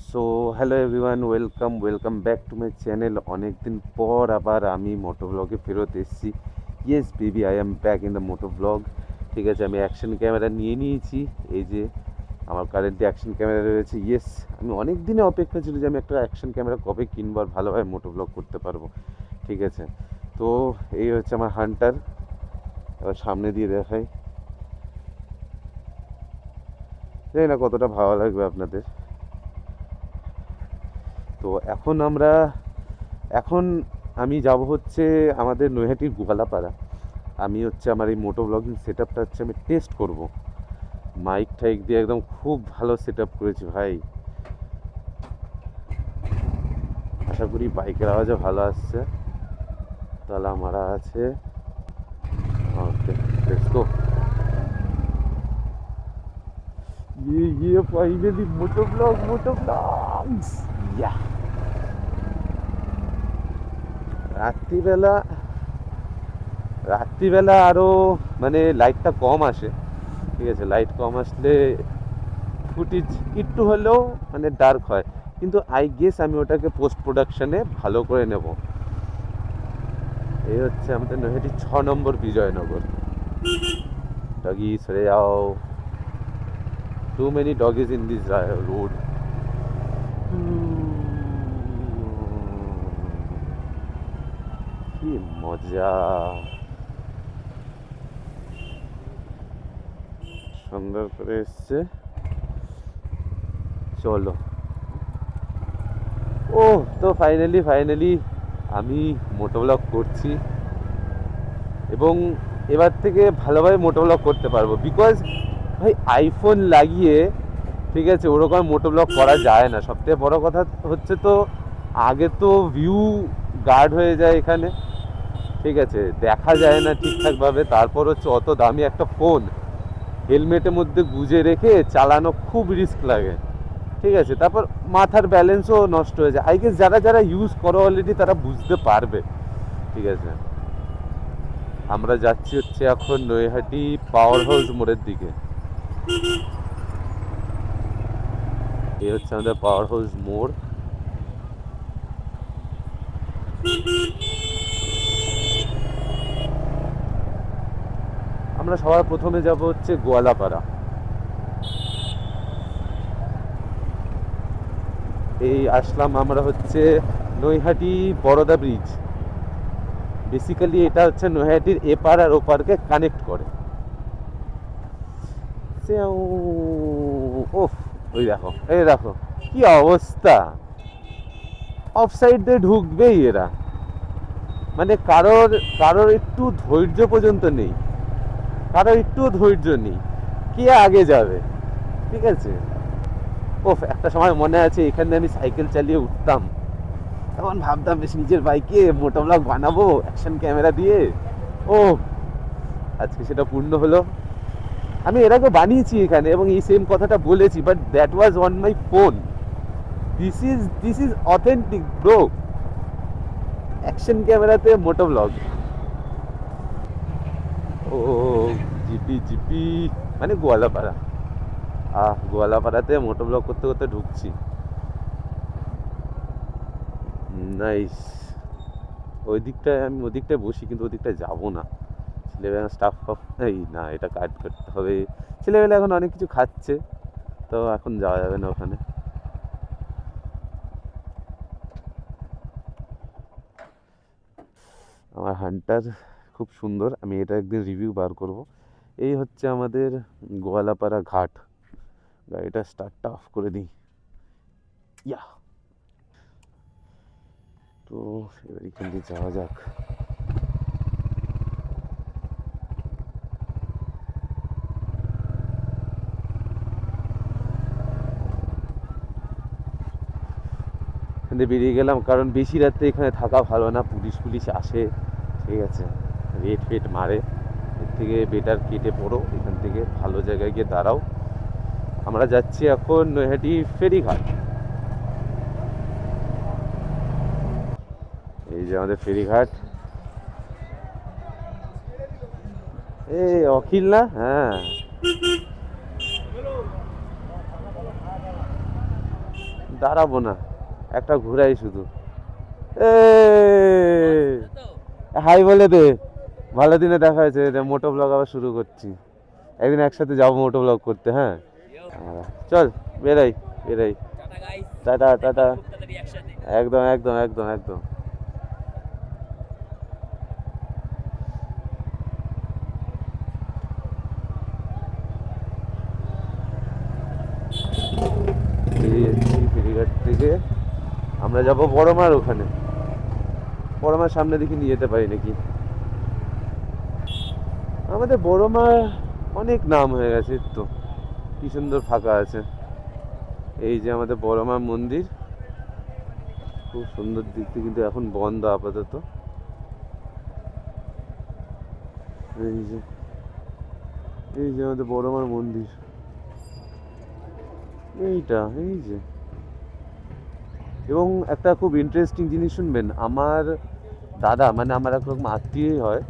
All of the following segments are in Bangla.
So hello everyone, welcome back to my channel. অনেক দিন পর আবার আমি মোটো ব্লগে ফেরত এসেছি। Yes baby, I am back in the moto vlog. ঠিক আছে, আমি অ্যাকশন ক্যামেরা নিয়ে নিয়েছি। এই যে আমার কারেন্টলি অ্যাকশন ক্যামেরা রয়েছে। ইয়েস, আমি অনেক দিনে অপেক্ষা ছিল যে আমি একটা অ্যাকশন ক্যামেরা কবে কিনবো আর ভালোভাবে মোটো ব্লগ করতে পারবো। ঠিক আছে, তো এই হচ্ছে আমার হান্টার। এবার সামনে দিয়ে দেখাই, জানি না কতটা ভালো লাগবে আপনাদের। তো এখন আমি যাব হচ্ছে আমাদের নৈহাটির গোয়ালাপাড়া। আমি হচ্ছে আমার এই মোটো ব্লগিং সেট আপটা হচ্ছে আমি টেস্ট করব। মাইক টাইক দিয়ে একদম খুব ভালো সেট আপ করেছি ভাই। আশা করি বাইকের আওয়াজও ভালো আসছে। তালা মারা আছে। Okay, let's go. Finally moto blogs. Yeah, রাত্রিবেলা রাত্রিবেলা আরও মানে লাইটটা কম আসে। ঠিক আছে, লাইট কম আসলে ফুটেজ একটু হলেও মানে ডার্ক হয়, কিন্তু আই গেস আমি ওটাকে পোস্ট প্রোডাকশনে ভালো করে নেব। এই হচ্ছে আমাদের নৈহাটি 6 নম্বর বিজয়নগর। ডগি সরে যাও, too many doggies in this road. কি মজা, সুন্দর করে এসছে। চলো, ও তো ফাইনালি আমি মোটো ব্লগ করছি এবং এবার থেকে ভালোভাবে মোটো ব্লগ করতে পারবো। বিকজ ভাই আইফোন লাগিয়ে, ঠিক আছে, ওরকম মোটো ব্লগ করা যায় না। সবথেকে বড় কথা হচ্ছে, তো আগে তো ভিউ গার্ড হয়ে যায় এখানে। ঠিক আছে, দেখা যায় না ঠিকঠাকভাবে। তারপর হচ্ছে অত দামি একটা ফোন হেলমেটের মধ্যে গুজে রেখে চালানো খুব রিস্ক লাগে। ঠিক আছে, তারপর মাথার ব্যালেন্সও নষ্ট হয়ে যায়। আই গেস যারা যারা ইউজ করো অলরেডি তারা বুঝতে পারবে। ঠিক আছে, আমরা যাচ্ছি হচ্ছে এখন নৈহাটি পাওয়ার হাউস মোড়ের দিকে। এই হচ্ছে আমাদের পাওয়ার হাউস মোড়। আমরা সবার প্রথমে যাব হচ্ছে গোয়ালাপাড়া। এই আসলাম আমরা হচ্ছে নৈহাটি বড়দা ব্রিজ। বেসিক্যালি এটা হচ্ছে নৈহাটির এপার আর ওপারকে কানেক্ট করে। ওফ, ওই দেখো, এই দেখো কি অবস্থা। অফ সাইড দিয়ে ঢুকবেই এরা, মানে কারোর কারোর একটু ধৈর্য পর্যন্ত নেই। কারোর একটু ধৈর্য নেই, কে আগে যাবে। ঠিক আছে, ওফ, একটা সময় মনে আছে এখানে আমি সাইকেল চালিয়ে উঠতাম, তখন ভাবতাম বেশ নিজের বাইকে মোটো ব্লগ বানাবো অ্যাকশন ক্যামেরা দিয়ে। ও, আজকে সেটা পূর্ণ হলো। আমি এর আগে বানিয়েছি এখানে এবং এই সেম কথাটা বলেছি, but that was on my phone. This is authentic bro, action ক্যামেরাতে মোটো ব্লগ। ও, জিপি জিপি মানে গোয়ালাপাড়া। গোয়ালাপাড়াতে মোটো ব্লগ করতে করতে ঢুকছি। নাইস। আমি ওই দিকটায় বসি, কিন্তু ওই দিকটায় যাবো না। ছেলেবেলা স্টাফ ফাফ, এই না, এটা কাট করতে হবে। ছেলেবেলা এখন অনেক কিছু খাচ্ছে, তো এখন যাওয়া যাবে না ওখানে। আমার হান্টার খুব সুন্দর, আমি এটা একদিন রিভিউ বার করব। এই হচ্ছে আমাদের গোয়ালাপাড়া ঘাট। গাড়িটা স্টার্টটা অফ করে দিই। ইয়া, তো এবার এখান দিয়ে যাওয়া যাক। এখান থেকে বেরিয়ে গেলাম, কারণ বেশি রাত্রে এখানে থাকা ভালো না, পুলিশ আসে। ঠিক আছে, রেড ফেট মারে। এর থেকে বেটার কেটে পড়ো এখান থেকে, ভালো জায়গায় গিয়ে দাঁড়াও। আমরা যাচ্ছি এখন নৈহাটি ফেরিঘাট। এই যে আমাদের ফেরিঘাট। এই অখিল না? হ্যাঁ, দাঁড়াবো না, একটা ঘুরাই শুধু। এ হাই বলে দে, ভালো দিনে দেখা হয়েছে, মোটো ব্লগ আবার শুরু করছি, একদিন একসাথে যাবো মোটো ব্লগ করতে। হ্যাঁ চল বেরাই বেরাই, টাটা টাটা, একদম একদম একদম একদম। বেরিয়ে যাচ্ছি ফেরিঘাট থেকে, আমরা যাব বড়মার ওখানে, বড়মার সামনে দেখি নিয়ে যেতে পারি নাকি। আমাদের বড়মা অনেক নাম হয়ে গেছে তো, কি সুন্দর ফাঁকা আছে। এই যে আমাদের বড়মা মন্দির, খুব সুন্দর দেখতে, কিন্তু এখন বন্ধ আপাতত। এই যে এই যে আমাদের বড়মার মন্দির, এইটা এই যে। এবং একটা খুব ইন্টারেস্টিং জিনিস শুনবেন, আমার দাদা মানে আমার একরকম আত্মীয়ই হয়,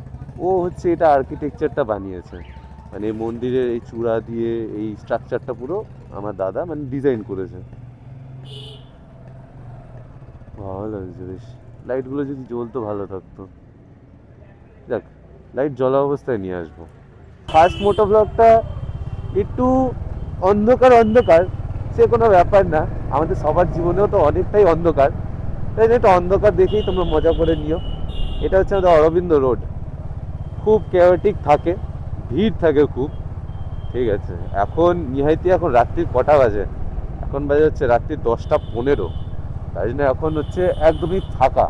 ও হচ্ছে এটা আর্কিটেকচারটা বানিয়েছে, মানে এই মন্দিরের এই চূড়া দিয়ে এই স্ট্রাকচারটা পুরো আমার দাদা মানে ডিজাইন করেছে। ভালো লাগছে বেশ, লাইটগুলো যদি জ্বলতো ভালো থাকতো। যাক, লাইট জ্বলা অবস্থায় নিয়ে আসবো। ফার্স্ট মোটো ব্লগটা একটু অন্ধকার অন্ধকার, সে কোনো ব্যাপার না, আমাদের সবার জীবনেও তো অনেকটাই অন্ধকার, তাই এটা অন্ধকার দেখেই তোমরা মজা করে নিও। এটা হচ্ছে আমাদের অরবিন্দ রোড, খুব কেওটিক থাকে, ভিড় থাকে খুব। ঠিক আছে, এখন নিহাইতি এখন রাত্রির কটা বাজে, এখন বাজে হচ্ছে রাত্রি 10টা 15, তাই জন্য এখন হচ্ছে একদমই ফাঁকা।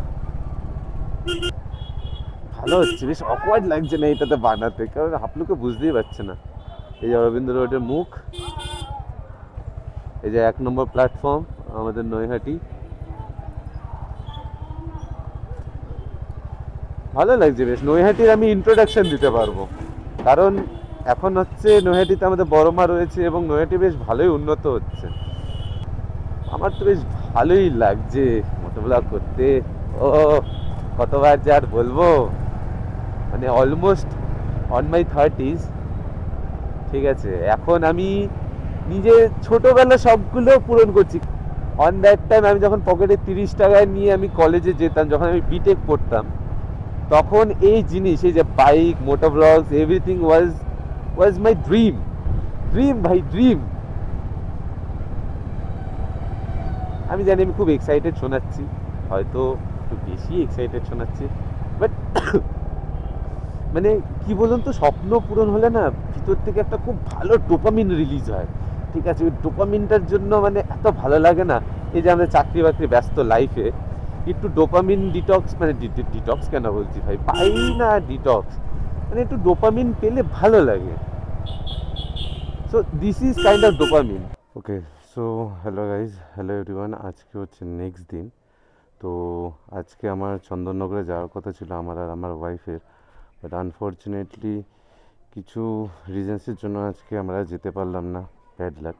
ভালো হচ্ছে, বেশ অকওয়ার্ড লাগছে না এটাতে বানাতে, কারণ হাপলুকে বুঝতেই পারছে না। এই যে অরবিন্দ রোডের মুখ, এই যে 1 নম্বর প্ল্যাটফর্ম আমাদের নৈহাটি। ভালো লাগছে বেশ, নৈহাটির আমি ইন্ট্রোডাকশন দিতে পারবো, কারণ এখন হচ্ছে নৈহাটিতে আমাদের বড়মা রয়েছে এবং নৈহাটি বেশ ভালোই উন্নত হচ্ছে। আমার তো বেশ ভালোই লাগছে মোটো ব্লগ করতে। ও কতবার যে আর বলবো, মানে অলমোস্ট অন মাই 30s। ঠিক আছে, এখন আমি নিজের ছোটবেলা সবগুলো পূরণ করছি। অন দ্যাট টাইম আমি যখন পকেটে 30 টাকা নিয়ে আমি কলেজে যেতাম, যখন আমি বিটেক পড়তাম, তখন এই জিনিস, এই যে bike, moto vlogs, everything was was my dream. Dream ভাই, ড্রিম। আমি জানি আমি খুব এক্সাইটেড শোনাচ্ছি, হয়তো একটু বেশি এক্সাইটেড শোনাচ্ছি, বাট মানে কি বলুন তো, স্বপ্ন পূরণ হলে না ভিতর থেকে একটা খুব ভালো ডোপামিন রিলিজ হয়। ঠিক আছে, ওই ডোপামিনটার জন্য মানে এত ভালো লাগে না। এই যে আমাদের চাকরি বাকরি ব্যস্ত লাইফে একটু ডোপামিন ডিটক্স, মানে ডিটক্স কেন বলছি ভাই, পাই না ডিটক্স, মানে একটু ডোপামিন পেলে ভালো লাগে। So this is kind of dopamine. Okay, so hello guys, hello everyone. আজকে হচ্ছে নেক্সট দিন। তো আজকে আমার চন্দননগরে যাওয়ার কথা ছিল আমার আর আমার ওয়াইফের, বাট আনফর্চুনেটলি কিছু রিজনসের জন্য আজকে আমরা যেতে পারলাম না, ব্যাড লাক।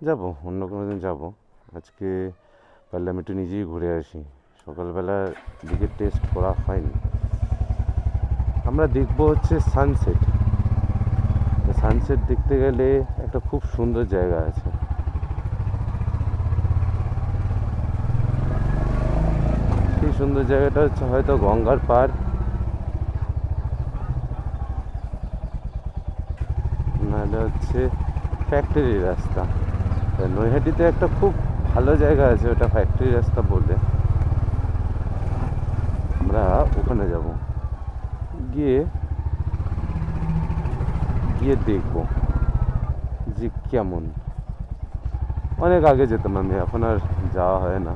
যাবো অন্য কোনো দিন যাবো, আজকে পারলে আমি একটু নিজেই ঘুরে আসি। সকালবেলা দিকে টেস্ট করা হয়নি। আমরা দেখবো হচ্ছে সানসেট। সানসেট দেখতে গেলে একটা খুব সুন্দর জায়গা আছে, সেই সুন্দর জায়গাটা হচ্ছে হয়তো গঙ্গার পাড়, নাহলে হচ্ছে ফ্যাক্টরি রাস্তা। নৈহাটিতে একটা খুব ভালো জায়গা আছে, ওটা ফ্যাক্টরি রাস্তা বলে, আমরা ওখানে যাব, গিয়ে গিয়ে দেখবো যে কেমন। অনেক আগে যেতাম আমি, এখন আর যাওয়া হয় না।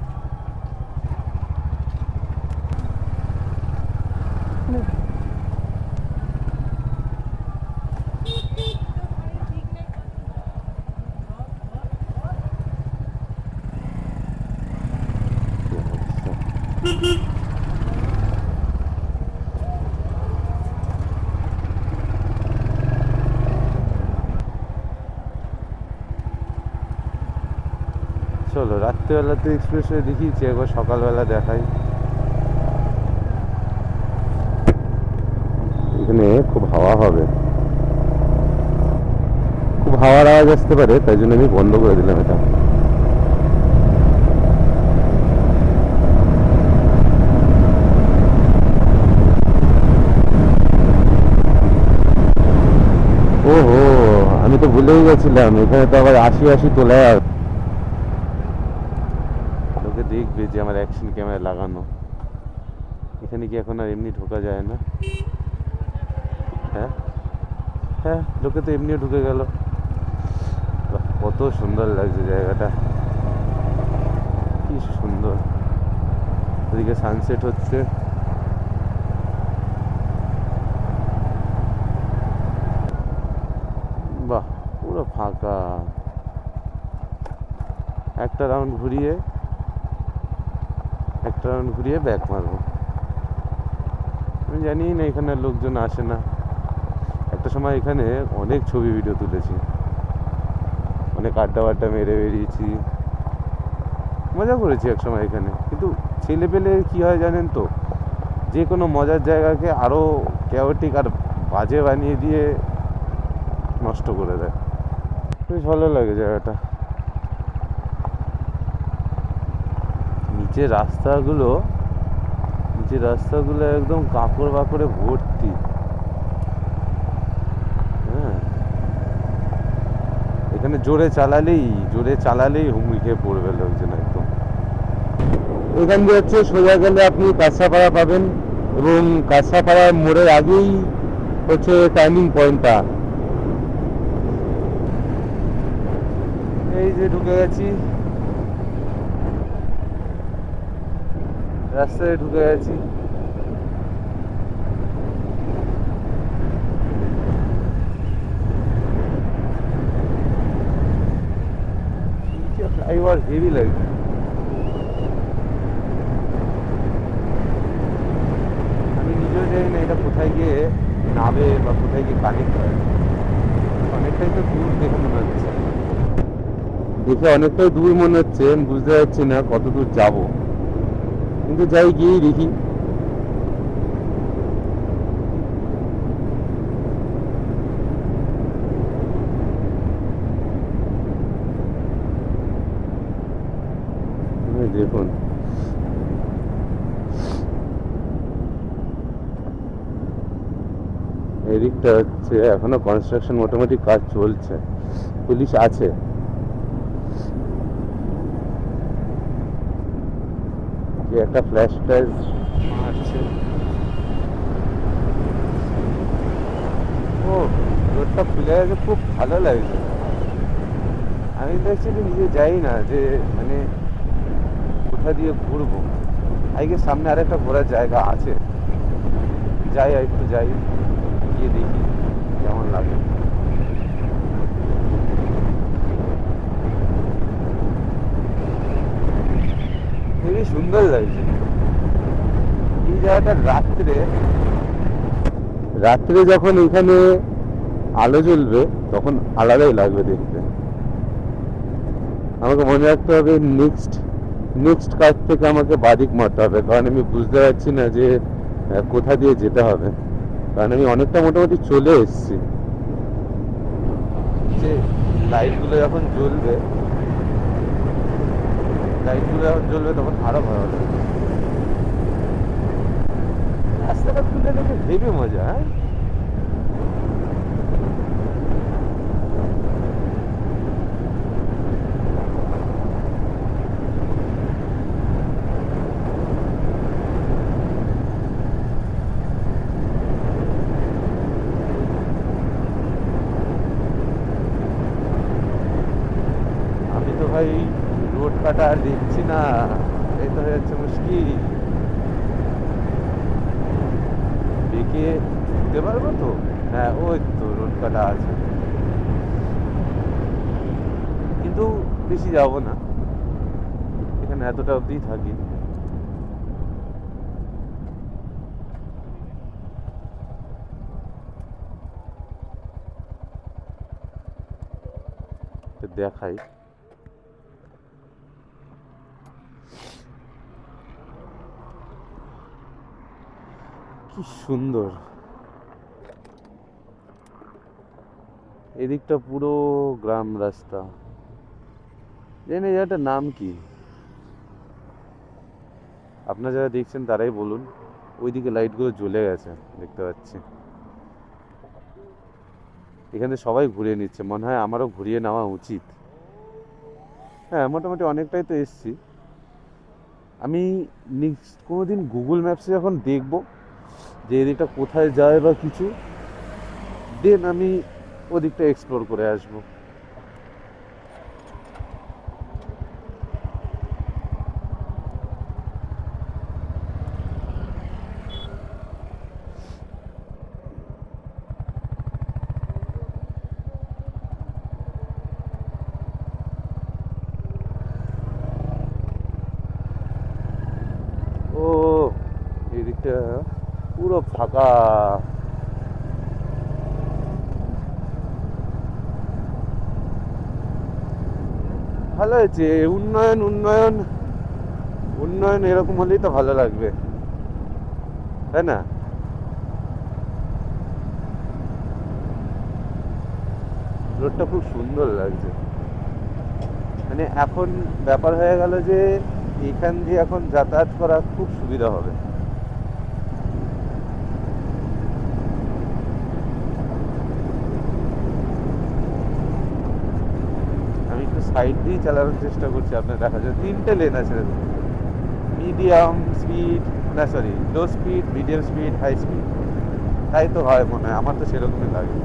চলো রাত্রেবেলা তো এক্সপ্রেস ওয়ে দেখিয়েছি, একবার সকালবেলা দেখাই। এখানে খুব হাওয়া হবে, খুব হাওয়ার আওয়াজ আসতে পারে, তাই জন্য আমি বন্ধ করে দিলাম এটা। আমি তো ভুলেই গেছিলাম এখানে তো আবার 80 তোলা আর লোকে দেখবে যে আমার অ্যাকশন ক্যামেরা লাগানো। এখানে কি এখন আর এমনি ঢোকা যায় না? হ্যাঁ হ্যাঁ, লোকে তো এমনিও ঢুকে গেল। বাহ, কত সুন্দর লাগছে জায়গাটা, কি সুন্দর। ওদিকে সানসেট হচ্ছে। বাহ, পুরো ফাঁকা। একটা রাউন্ড ঘুরিয়ে ব্যাক মারবো। আমি জানি না এখানে আর লোকজন আসে না। একটা সময় এখানে অনেক ছবি ভিডিও তুলেছি, অনেক আড্ডা মেরে বেরিয়েছি, মজা করেছি এক সময় এখানে। কিন্তু ছেলে পেলে কী হয় জানেন তো, যে কোনো মজার জায়গাকে আরও ক্যাওটিক আর বাজে বানিয়ে দিয়ে নষ্ট করে দেয়। বেশ ভালো লাগে জায়গাটা। নিচের রাস্তাগুলো একদম কাঁকড় বাকড়ে ভর্তি। হ্যাঁ, এখানে জোরে চালালেই হুমড়ি খেয়ে পড়বে লোকজন একদম। এখান দিয়ে হচ্ছে সোজা গেলে আপনি কাঁচরাপাড়া পাবেন, এবং কাঁচরাপাড়ার মোড়ের আগেই হচ্ছে টার্নিং পয়েন্টটা। এই যে ঢুকে গেছি, রাস্তায় ঢুকে গেছি। ফ্লাইওভার হেভি লাগছে। আমি নিজেও জানি না এটা কোথায় গিয়ে নামে বা কোথায় গিয়ে কানেক্ট হয়। অনেকটাই তো দূর দেখে মনে হচ্ছে, অনেকটাই দূর মনে হচ্ছে। আমি বুঝতে পারছি না কত দূর যাবো, কিন্তু যাই গিয়েই দেখি। দেখুন, এদিকটা হচ্ছে এখনো কনস্ট্রাকশন, মোটামুটি কাজ চলছে, পুলিশ আছে। যে একটা ফ্ল্যাশ মারছে। ও, রোডটা খুলে গেছে, খুব ভালো লাগছে। আমি তো অ্যাকচুয়ালি নিজে যাই না যে মানে কোথা দিয়ে ঘুরবো। আজকে সামনে আরেকটা ঘোরার জায়গা আছে, একটু যাই, গিয়ে দেখি কেমন লাগে। খুবই সুন্দর লাগছে এই জায়গাটা। রাত্রে যখন এখানে আলো জ্বলবে তখন আলাদাই লাগবে দেখতে। আমাকে মনে রাখতে হবে, নেক্সট কাজ থেকে আমাকে বাদিক মারতে হবে, কারণ আমি বুঝতে পারছি না যে কোথা দিয়ে যেতে হবে। কারণ আমি অনেকটা মোটামুটি চলে এসেছি। যে লাইটগুলো যখন জ্বলবে তখন আরো ভালো লাগবে। রাস্তাটা খুলে দেখে হেবি মজা। হ্যাঁ, আমি তো ভাই রোড কাটা আর দেখছি না, এই তো হয়ে যাচ্ছে মুশকিল। বেঁকে ঢুকতে পারবো তো? হ্যাঁ, ওই তো রোড কাটা আছে, কিন্তু বেশি যাবো না, এখানে এতটা অবধিই থাকি। তো দেখাই, কি সুন্দর। এদিকটা পুরো গ্রাম রাস্তা। জানি এই জায়গাটার নাম কি, আপনারা যারা দেখছেন তারাই বলুন। ওইদিকে লাইটগুলো জ্বলে গেছে দেখতে পাচ্ছি। এখানে সবাই ঘুরিয়ে নিচ্ছে, মনে হয় আমারও ঘুরিয়ে নেওয়া উচিত। হ্যাঁ, মোটামুটি অনেকটাই তো এসছি। আমি নেক্সট কোনো দিন গুগল ম্যাপসে যখন দেখব যে এদিকটা কোথায় যায় বা কিছু, দেন আমি ওদিকটা এক্সপ্লোর করে আসবো। ও, এদিকটা পুরো ফাঁকা। ভালো হয়েছে, উন্নয়ন উন্নয়ন উন্নয়ন, এরকম হলেই তো ভালো লাগবে, তাই না? রোডটা খুব সুন্দর লাগছে। মানে এখন ব্যাপার হয়ে গেল যে এখান দিয়ে এখন যাতায়াত করা খুব সুবিধা হবে। আমি একটু সাইড দিয়েই চালানোর চেষ্টা করছি, আপনার দেখা যায় 3টে লেন আছে, মিডিয়াম স্পিড, না sorry low speed, medium speed, high speed. তাই তো হয় মনে হয়, আমার তো সেরকমই লাগে।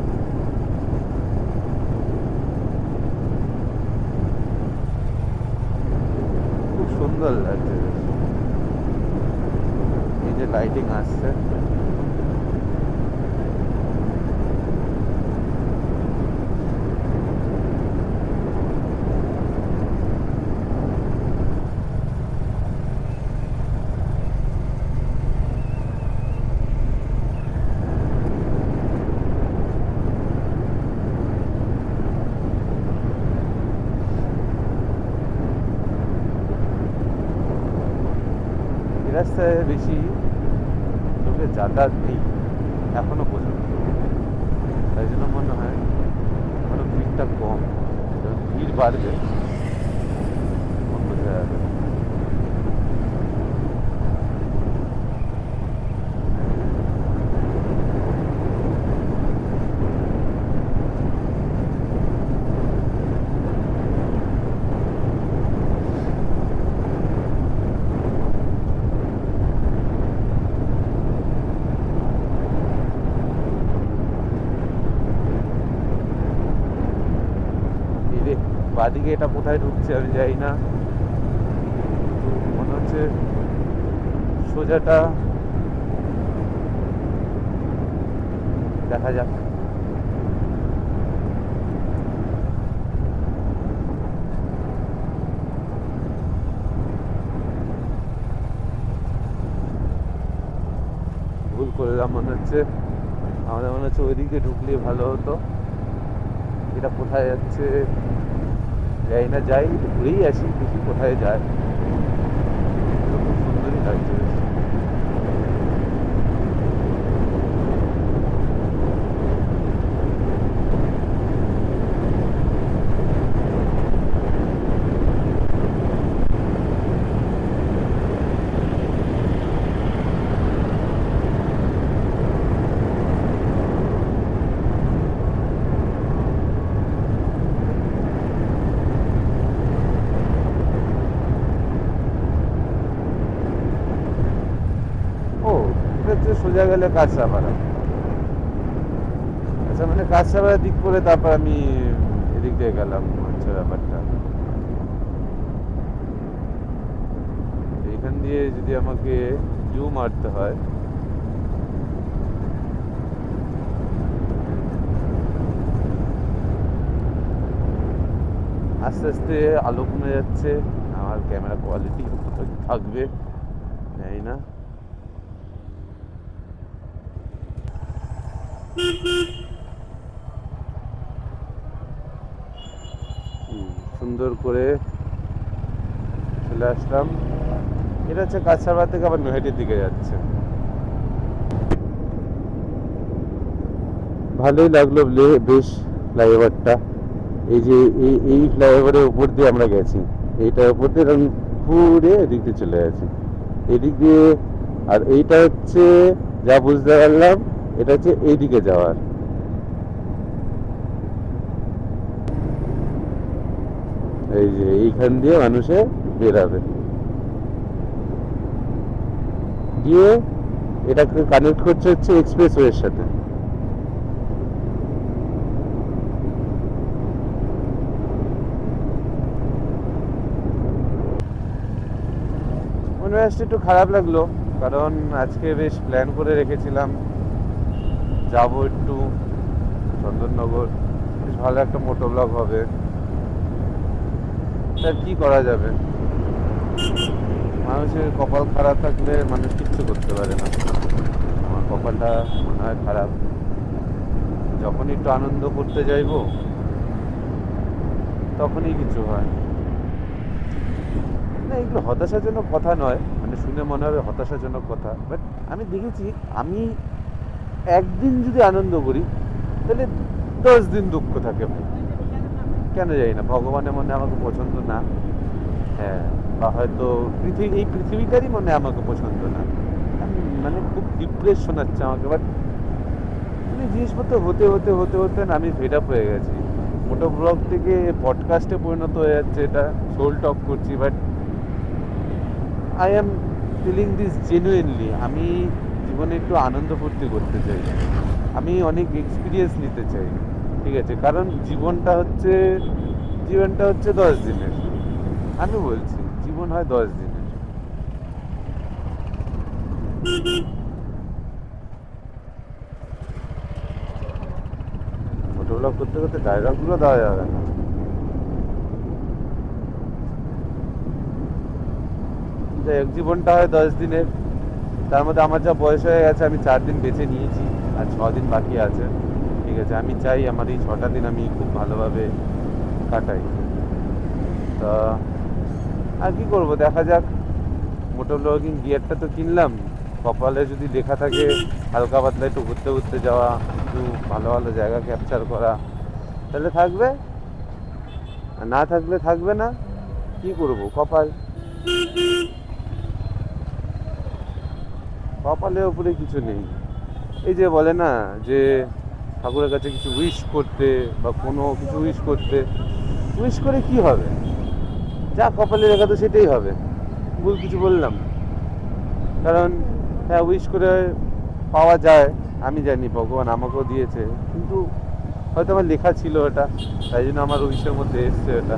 খুব সুন্দর লাগছে। এই যে লাইটিং আসছে, এই রাস্তায় বেশি লোকের যাতায়াত নেই এখনো পর্যন্ত, তাই জন্য মনে হয় আরো ভিড়টা কম। যখন ভিড় বাড়বে তখন বোঝা যাবে। এই যে বাদিকে এটা কোথায় ঢুকছে আমি জানি না, মনে হচ্ছে সোজাটা, দেখা যাক। ভুল করলাম মনে হচ্ছে, আমাদের মনে হচ্ছে ওইদিকে ঢুকলে ভালো হতো। এটা কোথায় যাচ্ছে যাই না, যাই ঘুরেই আসি, দেখি কোথায় যায়। খুব সুন্দরই লাগছে বেশ। ও, এটা হচ্ছে সোজা গেলে কাঁচরাপাড়া। আচ্ছা, মানে কাঁচরাপাড়ার দিক করে তারপর আমি এদিক দিয়ে গেলাম, হচ্ছে ব্যাপারটা। এখান দিয়ে যদি আমাকে ইউ মারতে হয়, আস্তে আস্তে আলো কমে যাচ্ছে। আমার ক্যামেরা কোয়ালিটি থাকবে জানি না। সুন্দর করে চলে আসলাম। এটা হচ্ছে কাছাড় থেকে আবার নৈহাটির দিকে যাচ্ছে। ভালোই লাগলো বেশ ফ্লাইওভারটা। এই যে এই ফ্লাইওভারের উপর দিয়ে আমরা গেছি, এইটার উপর দিয়ে এরকম ঘুরে এদিক দিয়ে চলে গেছি এদিক দিয়ে। আর এইটা হচ্ছে, যা বুঝতে পারলাম, এটা হচ্ছে এইদিকে যাওয়ার। এই যে এইখান দিয়ে মানুষে বেরাবে, গিয়ে এটাকে কানেক্ট করছে হচ্ছে এক্সপ্রেসওয়ের সাথে। মনে হয় একটু খারাপ লাগলো, কারণ আজকে বেশ প্ল্যান করে রেখেছিলাম যাব একটু চন্দননগর, বেশ ভালো একটা মোটো ব্লগ হবে। তার কি করা যাবে, মানুষের কপাল খারাপ থাকলে মানুষ কিচ্ছু করতে পারে না। আমার কপালটা মনে হয় খারাপ, যখনই একটু আনন্দ করতে যাইবো তখনই কিছু হয় না। এগুলো হতাশাজনক কথা নয়, মানে শুনে মনে হবে হতাশাজনক কথা, বাট আমি দেখেছি আমি একদিন যদি আনন্দ করি তাহলে 10 দিন দুঃখ থাকে ভাই। কেন জানি না, ভগবানের মনে আমাকে পছন্দ না, হ্যাঁ, বা হয়তো এই পৃথিবীটারই মনে আমাকে পছন্দ না। মানে খুব ডিপ্রেস শোনাচ্ছে আমাকে, বাট মানে জিনিসপত্র হতে হতে হতে হতে না আমি ফেড আপ হয়ে গেছি। মোটো ব্লগ থেকে পডকাস্টে পরিণত হয়ে যাচ্ছে, এটা সোল টক করছি, but I am feeling this genuinely. আমি জীবনে একটু আনন্দ ফুর্তি করতে চাই, আমি অনেক এক্সপিরিয়েন্স নিতে চাই, ঠিক আছে? কারণ জীবনটা হচ্ছে 10 দিনের। আমি বলছি জীবন হয় 10 দিনের। মোটো ব্লগ করতে করতে ডায়লগগুলো দেওয়া যাবে না। যাই হোক, জীবনটা হয় 10 দিনের, তার মধ্যে আমার যা বয়স হয়ে গেছে আমি 4 দিন বেছে নিয়েছি, আর 6 দিন বাকি আছে, ঠিক আছে? আমি চাই আমার এই 6টা দিন আমি খুব ভালোভাবে কাটাই। তা আর কি করব, দেখা যাক। মোটো ব্লগিং গিয়ারটা তো কিনলাম, কপালে যদি লেখা থাকে হালকা পাতলা একটু ঘুরতে ঘুরতে যাওয়া, একটু ভালো ভালো জায়গা ক্যাপচার করা, তাহলে থাকবে, আর না থাকলে থাকবে না। কি করব, কপাল, কপালের উপরে কিছু নেই। এই যে বলে না যে ঠাকুরের কাছে কিছু উইশ করতে বা কোনো কিছু উইশ করে কি হবে, যা কপালে লেখা তো সেটাই হবে। ভুল কিছু বললাম? কারণ হ্যাঁ, উইশ করে পাওয়া যায়, আমি জানি ভগবান আমাকেও দিয়েছে, কিন্তু হয়তো আমার লেখা ছিল ওটা, তাই জন্য আমার উইশের মধ্যে এসছে ওটা।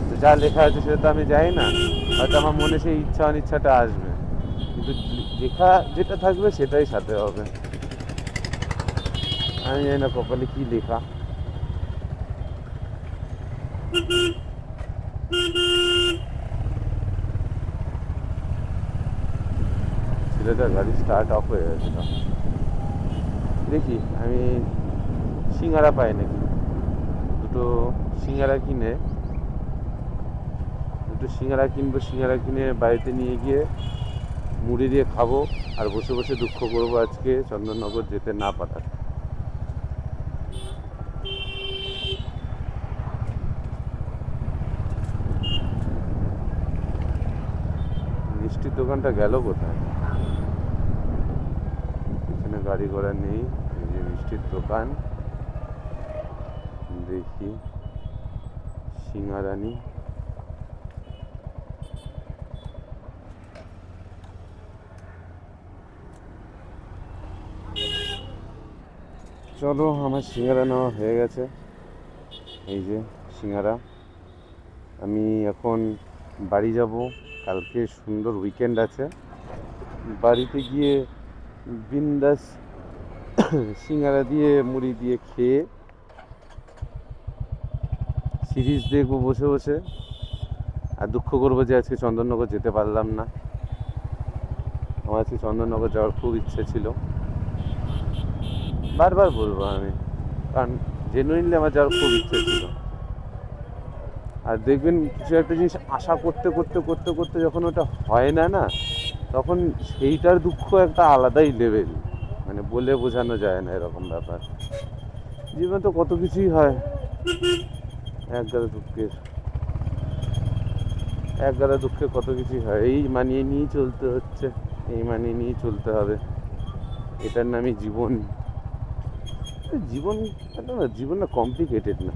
তো যা লেখা আছে সেটা তো আমি জানি না, হয়তো আমার মনে সেই ইচ্ছা অনিচ্ছাটা আসবে, কিন্তু লেখা যেটা থাকবে সেটাই সাথে হবে। আমি জানি না কপালে কি লেখা। ছেলেটার গাড়ি স্টার্ট অফ হয়ে গেছিল, দেখি আমি সিঙ্গারা পাই নাকি। দুটো সিঙ্গারা কিনে সিঙ্গারা কিনে বাড়িতে নিয়ে গিয়ে মুড়ি দিয়ে খাবো, আর বসে বসে দুঃখ করবো আজকে চন্দননগর যেতে না পারার। মিষ্টির দোকানটা গেল কোথায়? এখানে গাড়ি ঘোড়া নেই, এই যে মিষ্টির দোকান, দেখি সিঙ্গারানি। চলো, আমার সিঙ্গারা নেওয়া হয়ে গেছে, এই যে সিঙ্গারা। আমি এখন বাড়ি যাব, কালকে সুন্দর উইকেন্ড আছে, বাড়িতে গিয়ে বিন্দাস সিঙ্গারা দিয়ে মুড়ি দিয়ে খেয়ে সিরিজ দেখবো বসে বসে, আর দুঃখ করবো যে আজকে চন্দননগর যেতে পারলাম না। আমার আজকে চন্দননগর যাওয়ার খুব ইচ্ছে ছিল, বারবার বলবো আমি, কারণ জেনুইনলি আমার যাওয়ার খুব ইচ্ছে ছিল। আর দেখবেন কিছু একটা জিনিস আশা করতে করতে করতে করতে যখন ওটা হয় না না, তখন সেইটার দুঃখ একটা আলাদাই লেভেল, মানে বলে বোঝানো যায় না এরকম ব্যাপার। জীবনে তো কত কিছুই হয়, এক গাদা দুঃখে কত কিছুই হয়, এই মানিয়ে নিয়েই চলতে হচ্ছে, এই মানিয়ে নিয়েই চলতে হবে। এটার নামই জীবন। জীবন জীবন না কমপ্লিকেটেড না,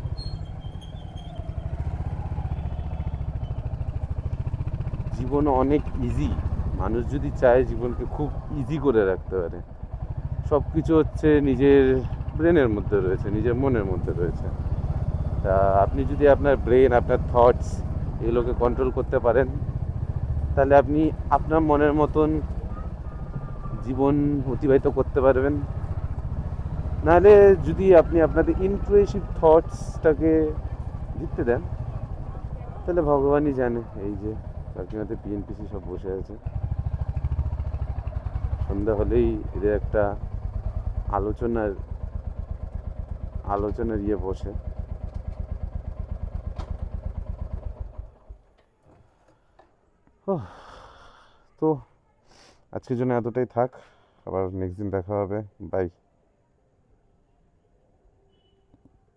জীবন অনেক ইজি। মানুষ যদি চায় জীবনকে খুব ইজি করে রাখতে পারে। সব কিছু হচ্ছে নিজের ব্রেনের মধ্যে রয়েছে, নিজের মনের মধ্যে রয়েছে। তা আপনি যদি আপনার ব্রেন, আপনার থটস এগুলোকে কন্ট্রোল করতে পারেন, তাহলে আপনি আপনার মনের মতন জীবন অতিবাহিত করতে পারবেন। নাহলে যদি আপনি আপনাদের ইন্ট্রুইটিভ থটসটাকে জিততে দেন, তাহলে ভগবানই জানে। এই যে কাকিমাতে পিএনপিসি সব বসে আছে, সন্ধ্যা হলেই এদের একটা আলোচনার আলোচনার ইয়ে বসে। ওহ, তো আজকের জন্য এতটাই থাক, আবার নেক্সট দিন দেখা হবে। বাই।